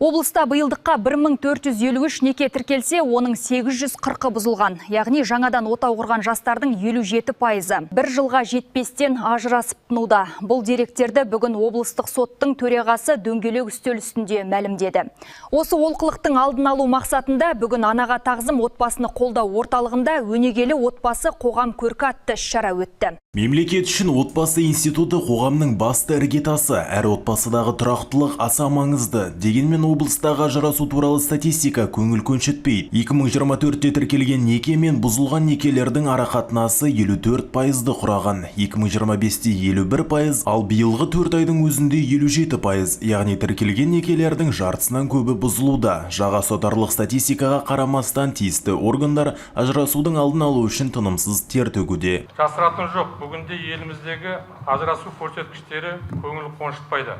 Облыста быйылдыққа 1453 неке тіркелсе, оның 840-ы бұзылған. Яғни жаңадан отау құрған жастардың 57%. Бір жылға жетпестен ажырасып тынуда. Бұл деректерді бүгін облыстық соттың төрағасы дөңгелек үстел үстінде мәлімдеді. Осы олқылықтың алдын алу мақсатында бүгін анаға тағзым отбасыны қолдау орталығында өнегелі отбасы қоғам көркі атты іс-шара өтті. Мемлекет үшін отбасы институты қоғамның басты іргетасы, әр отбасыдағы тұрақтылық аса маңызды. Дегенмен облыстағы ажырасу туралы статистика көңіл көншітпейді. 2024-те тіркелген неке мен бұзылған некелердің арақатынасы 54%-ды құраған. 2025-те 51%, ал биылғы 4 айдың өзінде 57%, яғни тіркелген некелердің жартысынан көбі бұзылуда. Жаға сотарлық статистикаға қарамастан тиісті органдар ажырасудың алдын алу үшін тынымсыз тер төгуде. Жасыратын жоқ, бүгінде еліміздегі ажырасу көрсеткіштері көңіл қоншытпайды.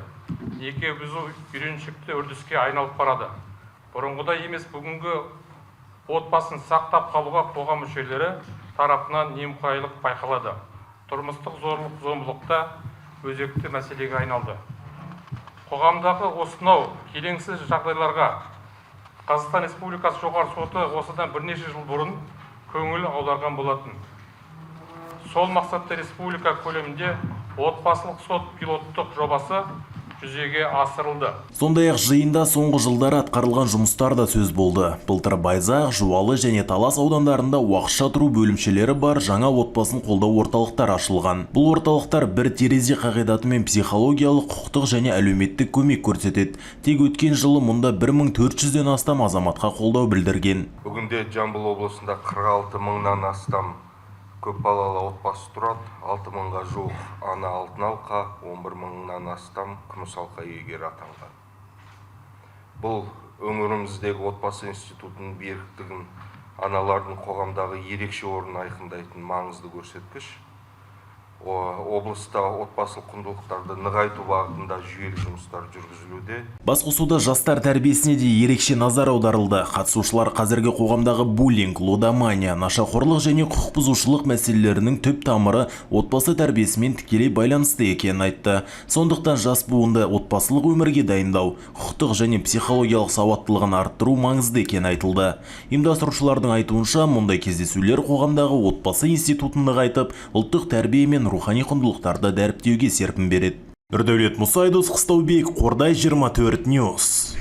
Неке бұзу үйреншікті үрдіске айналып барады. Бұрынғыдай емес, бүгінгі отбасын сақтап қалуға қоғам мүшелері тарапынан немқұрайлық байқалады. Тұрмыстық зорлық-зомбылықта өзекті мәселеге айналды. Қоғамдағы осынау келеңсіз жағдайларға Қазақстан Республикасы жоғарғы соты осыдан бірнеше жыл бұрын көңіл аударған болатын. Сол мақсатта республика көлемінде отбасылық сот пилоттық жобасы жүзеге асырылды. Сондай-ақ жиында соңғы жылдары атқарылған жұмыстар да сөз болды. Былтыр Байзақ, Жуалы және Талас аудандарында уақытша тұру бөлімшелері бар жаңа отбасын қолдау орталықтар ашылған. Бұл орталықтар бір терезе қағидатымен психологиялық, құқықтық және әлеуметтік көмек көрсетеді. Тек өткен жылы мұнда 1400-ден астам азаматқа қолдау білдірген. Бүгінде Жамбыл облысында 46 мыңнан астам көпбалалы отбасы тұрады, 6 мыңға жуық ана алтын алқа, 11 мыңнан астам күміс алқа иегері атанған. Бұл өңіріміздегі отбасы институтының беріктігін, аналардың қоғамдағы ерекше орнын айқындайтын маңызды көрсеткіш. Облыста отбасылық құндылықтарды нығайту бағытында жүйелі жұмыстар жүргізілуде. Басқосуда жастар тәрбиесіне де ерекше назар аударылды. Қатысушылар қазіргі қоғамдағы буллинг, лудомания, нашақорлық және құқық бұзушылық мәселелерінің түп тамыры отбасы тәрбиесімен тікелей байланысты екенін айтты. Сондықтан жас буынды отбасылық өмірге дайындау, құқықтық және психологиялық сауаттылығын арттыру маңызды екені айтылды. Ұйымдастырушылардың айтуынша, мұндай кездесулер қоғамдағы отбасы институтын нығайтып, ұлттық тәрбие мен рухани құндылықтарды дәріптеуге серпін береді. Ердәулет Мұсайдос, Қыстаубек, Қордай 24 Ньюс.